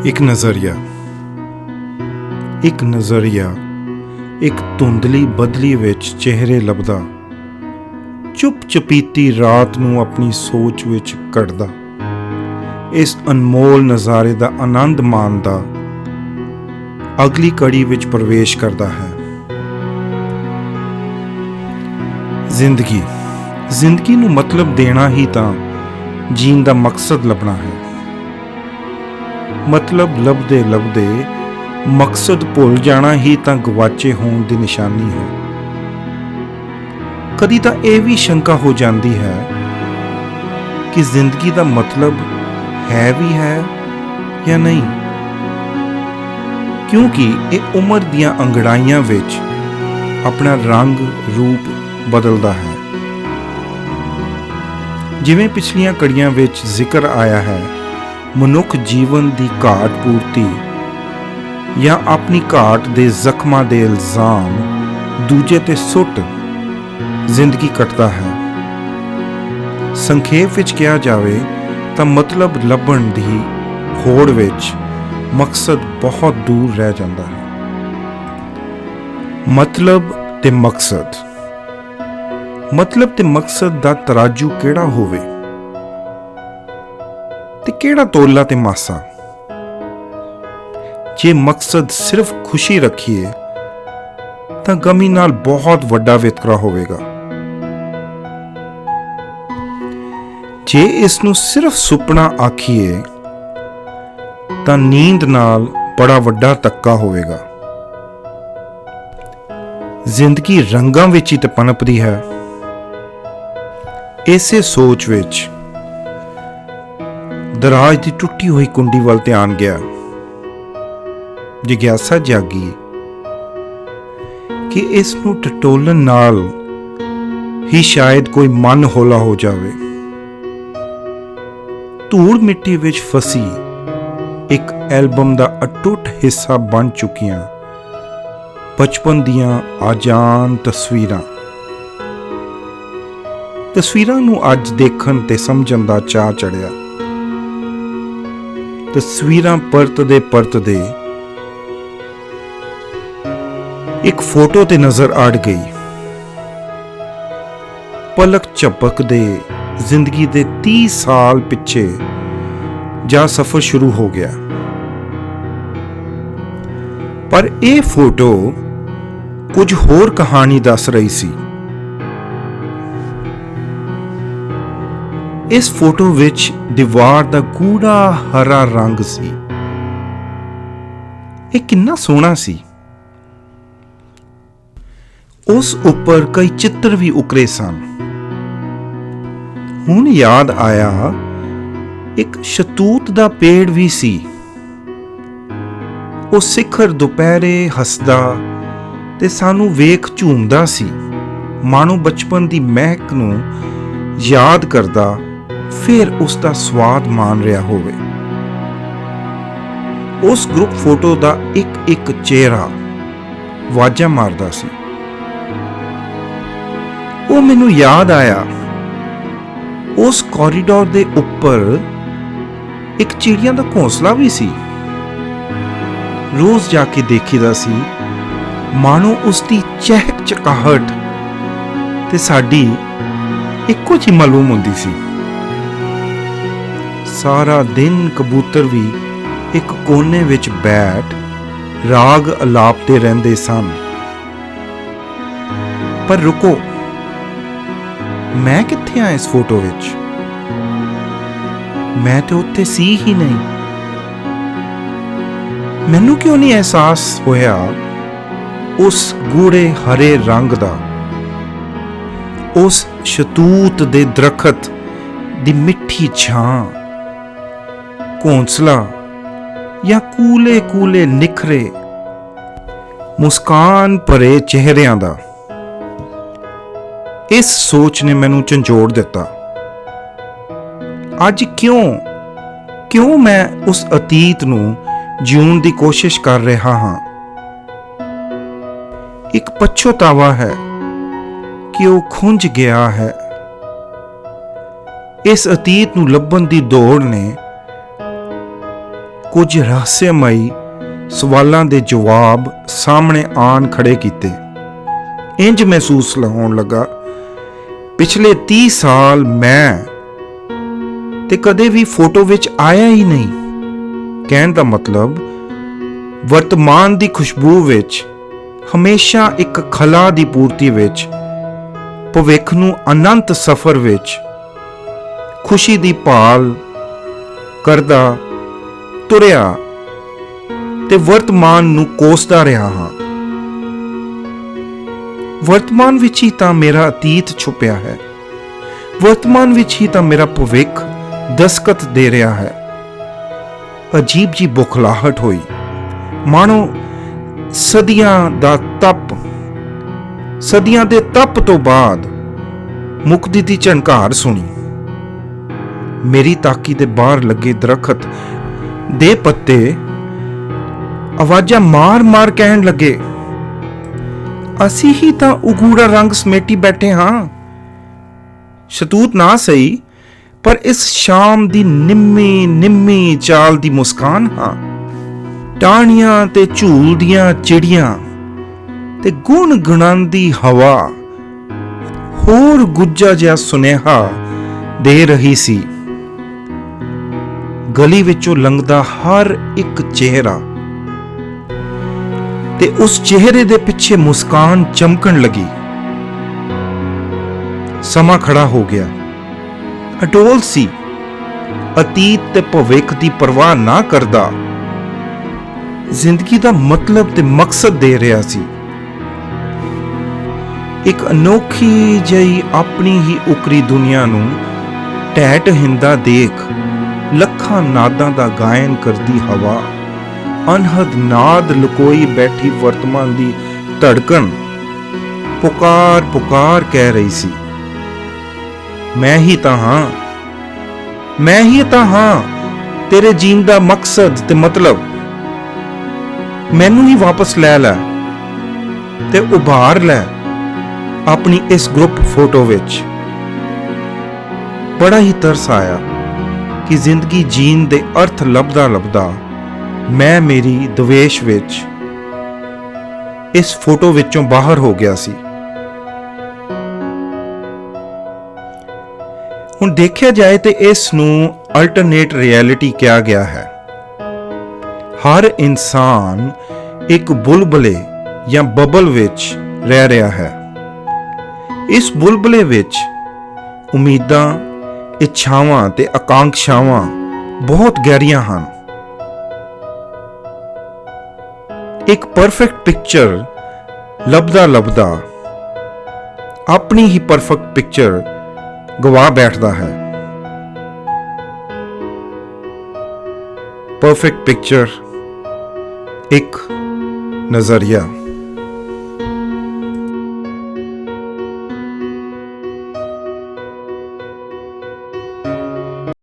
ਇੱਕ ਨਜ਼ਰੀਆ ਇੱਕ ਧੁੰਦਲੀ ਬਦਲੀ ਵਿੱਚ ਚਿਹਰੇ ਲੱਭਦਾ, ਚੁੱਪ ਚਪੀਤੀ ਰਾਤ ਨੂੰ ਆਪਣੀ ਸੋਚ ਵਿੱਚ ਕੱਢਦਾ, ਇਸ ਅਨਮੋਲ ਨਜ਼ਾਰੇ ਦਾ ਆਨੰਦ ਮਾਣਦਾ, ਅਗਲੀ ਕੜੀ ਵਿੱਚ ਪ੍ਰਵੇਸ਼ ਕਰਦਾ ਹੈ। ਜ਼ਿੰਦਗੀ ਨੂੰ ਮਤਲਬ ਦੇਣਾ ਹੀ ਤਾਂ ਜੀਣ ਦਾ ਮਕਸਦ ਲੱਭਣਾ ਹੈ। ਮਤਲਬ ਲੱਭਦੇ ਮਕਸਦ ਭੁੱਲ ਜਾਣਾ ਹੀ ਤਾਂ ਗਵਾਚੇ ਹੋਣ ਦੀ ਨਿਸ਼ਾਨੀ ਹੈ। ਕਦੀ ਤਾਂ ਇਹ ਵੀ ਸ਼ੰਕਾ ਹੋ ਜਾਂਦੀ ਹੈ ਕਿ ਜ਼ਿੰਦਗੀ ਦਾ ਮਤਲਬ ਹੈ ਵੀ ਹੈ ਜਾਂ ਨਹੀਂ, ਕਿਉਂਕਿ ਇਹ ਉਮਰ ਦੀਆਂ ਅੰਗੜਾਈਆਂ ਵਿੱਚ ਆਪਣਾ ਰੰਗ ਰੂਪ ਬਦਲਦਾ ਹੈ। ਜਿਵੇਂ ਪਿਛਲੀਆਂ ਕੜੀਆਂ ਵਿੱਚ ਜ਼ਿਕਰ ਆਇਆ ਹੈ, ਮਨੁੱਖ ਜੀਵਨ ਦੀ ਘਾਟ ਪੂਰਤੀ ਜਾਂ ਆਪਣੀ ਘਾਟ ਦੇ ਜ਼ਖਮਾਂ ਦੇ ਇਲਜ਼ਾਮ ਦੂਜੇ ਤੇ ਸੁੱਟ ਜ਼ਿੰਦਗੀ ਕੱਟਦਾ ਹੈ। ਸੰਖੇਪ ਵਿੱਚ ਕਿਹਾ ਜਾਵੇ ਤਾਂ ਮਤਲਬ ਲੱਭਣ ਦੀ ਹੋੜ ਵਿੱਚ ਮਕਸਦ ਬਹੁਤ ਦੂਰ ਰਹਿ ਜਾਂਦਾ ਹੈ। ਮਤਲਬ ਤੇ ਮਕਸਦ ਦਾ ਤਰਾਜੂ ਕਿਹੜਾ ਹੋਵੇ ਤੇ ਕਿਹੜਾ ਤੋਲਾ ਤੇ ਮਾਸਾ। ਜੇ ਮਕਸਦ ਸਿਰਫ ਖੁਸ਼ੀ ਰੱਖੀਏ ਤਾਂ ਗਮੀ ਨਾਲ ਬਹੁਤ ਵੱਡਾ ਵਿਤਕਰਾ ਹੋਵੇਗਾ। ਜੇ ਇਸ ਨੂੰ ਸਿਰਫ ਸੁਪਨਾ ਆਖੀਏ ਤਾਂ ਨੀਂਦ ਨਾਲ ਬੜਾ ਵੱਡਾ ਧੱਕਾ ਹੋਵੇਗਾ। ਜ਼ਿੰਦਗੀ ਰੰਗਾਂ ਵਿੱਚ ਹੀ ਤਾਂ ਪਨਪਦੀ ਹੈ। ਇਸੇ ਸੋਚ ਵਿੱਚ ਦਰਾਜ ਦੀ ਟੁੱਟੀ ਹੋਈ ਕੁੰਡੀ ਵੱਲ ਧਿਆਨ ਗਿਆ। ਜਿਗਿਆਸਾ ਜਾਗੀ ਕਿ ਇਸ ਨੂੰ ਟਟੋਲਣ ਨਾਲ ਹੀ ਸ਼ਾਇਦ ਕੋਈ ਮਨ ਹੌਲਾ ਹੋ ਜਾਵੇ। ਧੂੜ ਮਿੱਟੀ ਵਿੱਚ ਫਸੀ ਇੱਕ ਐਲਬਮ ਦਾ ਅਟੁੱਟ ਹਿੱਸਾ ਬਣ ਚੁੱਕੀਆਂ ਬਚਪਨ ਦੀਆਂ ਆਜਾਨ ਤਸਵੀਰਾਂ ਨੂੰ ਅੱਜ ਦੇਖਣ ਤੇ ਸਮਝਣ ਦਾ ਚਾਅ ਚੜਿਆ। ਤਸਵੀਰਾਂ ਪਰਤਦੇ ਇੱਕ ਫੋਟੋ ਤੇ ਨਜ਼ਰ ਅੜ ਗਈ। ਪਲਕ ਝਪਕਦੇ ਜ਼ਿੰਦਗੀ ਦੇ 30 ਸਾਲ ਪਿੱਛੇ ਜਾ ਸਫ਼ਰ ਸ਼ੁਰੂ ਹੋ ਗਿਆ। ਪਰ ਇਹ ਫੋਟੋ ਕੁਝ ਹੋਰ ਕਹਾਣੀ ਦੱਸ ਰਹੀ ਸੀ। ਇਸ ਫੋਟੋ ਵਿੱਚ ਦੀਵਾਰ ਦਾ ਗੂੜਾ ਹਰਾ ਰੰਗ ਸੀ। ਇਹ ਕਿੰਨਾ ਸੋਹਣਾ ਸੀ। ਉਸ ਉੱਪਰ ਕਈ ਚਿੱਤਰ ਵੀ ਉਕਰੇ ਸਨ। ਹੁਣ ਯਾਦ ਆਇਆ, ਇੱਕ ਸ਼ਤੂਤ ਦਾ ਪੇੜ ਵੀ ਸੀ। ਉਹ ਸਿਖਰ ਦੁਪਹਿਰੇ ਹੱਸਦਾ ਤੇ ਸਾਨੂੰ ਵੇਖ ਝੂਮਦਾ ਸੀ, ਮਾਣੋ ਬਚਪਨ ਦੀ ਮਹਿਕ ਨੂੰ ਯਾਦ ਕਰਦਾ ਫਿਰ ਉਸ ਦਾ ਸਵਾਦ ਮਾਣ ਰਿਹਾ ਹੋਵੇ। ਉਸ ਗਰੁੱਪ ਫੋਟੋ ਦਾ ਇੱਕ ਚਿਹਰਾ ਵਾਜਾਂ ਮਾਰਦਾ ਸੀ। ਉਹ ਮੈਨੂੰ ਯਾਦ ਆਇਆ, ਉਸ ਕੋਰੀਡੋਰ ਦੇ ਉੱਪਰ ਇੱਕ ਚਿੜੀਆਂ ਦਾ ਘੋਂਸਲਾ ਵੀ ਸੀ। ਰੋਜ਼ ਜਾ ਕੇ ਦੇਖੀਦਾ ਸੀ, ਮਾਣੋ ਉਸ ਦੀ ਚਹਿਕ ਚਕਾਹਟ ਤੇ ਸਾਡੀ ਇੱਕੋ ਜਿਹੀ ਮਾਲੂਮ ਹੁੰਦੀ ਸੀ। ਸਾਰਾ ਦਿਨ ਕਬੂਤਰ ਵੀ ਇੱਕ ਕੋਨੇ ਵਿੱਚ ਬੈਠ ਰਾਗ ਅਲਾਪਦੇ ਰਹਿੰਦੇ ਸਨ। ਪਰ ਰੁਕੋ, ਮੈਂ ਕਿੱਥੇ ਆ ਇਸ ਫੋਟੋ ਵਿੱਚ? ਮੈਂ ਤੇ ਉੱਥੇ ਸੀ ਹੀ ਨਹੀਂ। ਮੈਨੂੰ ਕਿਉਂ ਨਹੀਂ ਅਹਿਸਾਸ ਹੋਇਆ ਉਸ ਗੂੜੇ ਹਰੇ ਰੰਗ ਦਾ, ਉਸ ਸ਼ਤੂਤ ਦੇ ਦਰਖਤ ਦੀ ਮਿੱਠੀ ਛਾਂ, ਘੋਂਸਲਾ ਜਾਂ ਕੂਲੇ ਨਿਖਰੇ ਮੁਸਕਾਨ ਭਰੇ ਚਿਹਰਿਆਂ ਦਾ। ਇਸ ਸੋਚ ਨੇ ਮੈਨੂੰ ਝੰਜੋੜ ਦਿੱਤਾ। ਅੱਜ ਕਿਉਂ ਮੈਂ ਉਸ ਅਤੀਤ ਨੂੰ ਜਿਉਣ ਦੀ ਕੋਸ਼ਿਸ਼ ਕਰ ਰਿਹਾ ਹਾਂ। ਇੱਕ ਪਛਤਾਵਾ ਹੈ ਕਿ ਉਹ ਖੁੰਝ ਗਿਆ ਹੈ। ਇਸ ਅਤੀਤ ਨੂੰ ਲੱਭਣ ਦੀ ਦੌੜ ਨੇ ਕੁਝ ਰਹੱਸਮਈ ਸਵਾਲਾਂ ਦੇ ਜਵਾਬ ਸਾਹਮਣੇ ਆਣ ਖੜੇ ਕੀਤੇ। ਇੰਜ ਮਹਿਸੂਸ ਹੋਣ ਲੱਗਾ ਪਿਛਲੇ 30 ਸਾਲ ਮੈਂ ਤੇ ਕਦੇ ਵੀ ਫੋਟੋ ਵਿੱਚ ਆਇਆ ਹੀ ਨਹੀਂ। ਕਹਿਣ ਦਾ ਮਤਲਬ ਵਰਤਮਾਨ ਦੀ ਖੁਸ਼ਬੂ ਵਿੱਚ ਹਮੇਸ਼ਾ ਇੱਕ ਖਲਾ ਦੀ ਪੂਰਤੀ ਵਿੱਚ, ਭਵਿੱਖ ਨੂੰ ਅਨੰਤ ਸਫ਼ਰ ਵਿੱਚ ਖੁਸ਼ੀ ਦੀ ਭਾਲ ਕਰਦਾ ਤੁਰਿਆ ਤੇ ਵਰਤਮਾਨ ਨੂੰ ਕੋਸਦਾ ਰਿਹਾ ਹਾਂ। ਵਰਤਮਾਨ ਵਿੱਚ ਹੀ ਤਾਂ ਮੇਰਾ ਅਤੀਤ ਛੁਪਿਆ ਹੈ, ਵਰਤਮਾਨ ਵਿੱਚ ਹੀ ਤਾਂ ਮੇਰਾ ਭਵਿੱਖ ਦਸਤਕ ਦੇ ਰਿਹਾ ਹੈ। ਅਜੀਬ ਜੀ ਬੁਖਲਾਹਟ ਹੋਈ, ਮਾਣੋ ਸਦੀਆਂ ਦੇ ਤਪ ਤੋਂ ਬਾਅਦ ਮੁਕਤੀ ਦੀ ਝਣਕਾਰ ਸੁਣੀ। ਮੇਰੀ ਤਾਕੀ ਦੇ ਬਾਹਰ ਲੱਗੇ ਦਰਖਤ ਦੇ ਪੱਤੇ ਆਵਾਜ਼ਾਂ ਮਾਰ-ਮਾਰ ਕਹਿਣ ਲੱਗੇ, ਅਸੀਂ ਹੀ ਤਾਂ ਉਗੂੜਾ ਰੰਗ ਸਮੇਟੀ ਬੈਠੇ ਹਾਂ। ਸ਼ਤੂਤ ਨਾ ਸਹੀ, ਪਰ ਇਸ ਸ਼ਾਮ ਦੀ ਨਿੰਮੀ ਚਾਲ ਦੀ ਮੁਸਕਾਨ ਹਾਂ। ਟਾਹਣੀਆਂ ਤੇ ਝੂਲਦੀਆਂ ਚਿੜੀਆਂ ਤੇ ਗੁਣਗੁਣਾਉਂਦੀ ਹਵਾ ਹੋਰ ਗੁੱਜਾ ਜਿਹਾ ਸੁਨੇਹਾ ਦੇ ਰਹੀ ਸੀ। ਗਲੀ ਵਿੱਚੋਂ ਲੰਘਦਾ ਹਰ ਇੱਕ ਚਿਹਰਾ ਤੇ ਉਸ ਚਿਹਰੇ ਦੇ ਪਿੱਛੇ ਮੁਸਕਾਨ ਚਮਕਣ ਲੱਗੀ। ਸਮਾਂ ਖੜਾ ਹੋ ਗਿਆ, ਅਡੋਲ ਸੀ, ਅਤੀਤ ਤੇ ਭਵਿੱਖ ਦੀ ਪਰਵਾਹ ਨਾ ਕਰਦਾ, ਜ਼ਿੰਦਗੀ ਦਾ ਮਤਲਬ ਤੇ ਮਕਸਦ ਦੇ ਰਿਹਾ ਸੀ। ਇੱਕ ਅਨੋਖੀ ਜਿਹੀ ਆਪਣੀ ਹੀ ਉਕਰੀ ਦੁਨੀਆ ਨੂੰ ਢਹਿ ਢਹਿੰਦਾ ਦੇਖ ਲੱਖਾਂ ਨਾਦਾਂ ਦਾ ਗਾਇਨ ਕਰਦੀ ਹਵਾ, ਅਨਹਦ ਨਾਦ ਲੁਕੋਈ ਬੈਠੀ ਵਰਤਮਾਨ ਦੀ ਧੜਕਣ ਪੁਕਾਰ ਕਹਿ ਰਹੀ ਸੀ, ਮੈਂ ਹੀ ਤਾਂ ਹਾਂ ਤੇਰੇ ਜੀਣ ਦਾ ਮਕਸਦ ਤੇ ਮਤਲਬ। ਮੈਨੂੰ ਹੀ ਵਾਪਸ ਲੈ ਤੇ ਉਭਾਰ ਲੈ ਆਪਣੀ ਇਸ ਗਰੁੱਪ ਫੋਟੋ ਵਿੱਚ। ਬੜਾ ਹੀ ਤਰਸ ਆਇਆ ਕਿ ਜ਼ਿੰਦਗੀ ਜੀਣ ਦੇ ਅਰਥ ਲੱਭਦਾ ਮੈਂ ਮੇਰੀ ਦਵੇਸ਼ ਵਿੱਚ ਇਸ ਫੋਟੋ ਵਿੱਚੋਂ ਬਾਹਰ ਹੋ ਗਿਆ ਸੀ। ਹੁਣ ਦੇਖਿਆ ਜਾਏ ਤੇ ਇਸ ਨੂੰ ਅਲਟਰਨੇਟ ਰਿਐਲਿਟੀ ਕਿਹਾ ਗਿਆ ਹੈ। ਹਰ ਇਨਸਾਨ ਇੱਕ ਬੁਲਬਲੇ ਜਾਂ ਬਬਲ ਵਿੱਚ ਰਹਿ ਰਿਹਾ ਹੈ। ਇਸ ਬੁਲਬਲੇ ਵਿੱਚ ਉਮੀਦਾਂ, ਇੱਛਾਵਾਂ ਤੇ ਆਕਾਂਖਸ਼ਾਵਾਂ ਬਹੁਤ ਗਹਿਰੀਆਂ ਹਨ। ਇੱਕ ਪਰਫੈਕਟ ਪਿਕਚਰ ਲੱਭਦਾ ਆਪਣੀ ਹੀ ਪਰਫੈਕਟ ਪਿਕਚਰ ਗਵਾ ਬੈਠਦਾ ਹੈ। ਪਰਫੈਕਟ ਪਿਕਚਰ ਇੱਕ ਨਜ਼ਰੀਆ।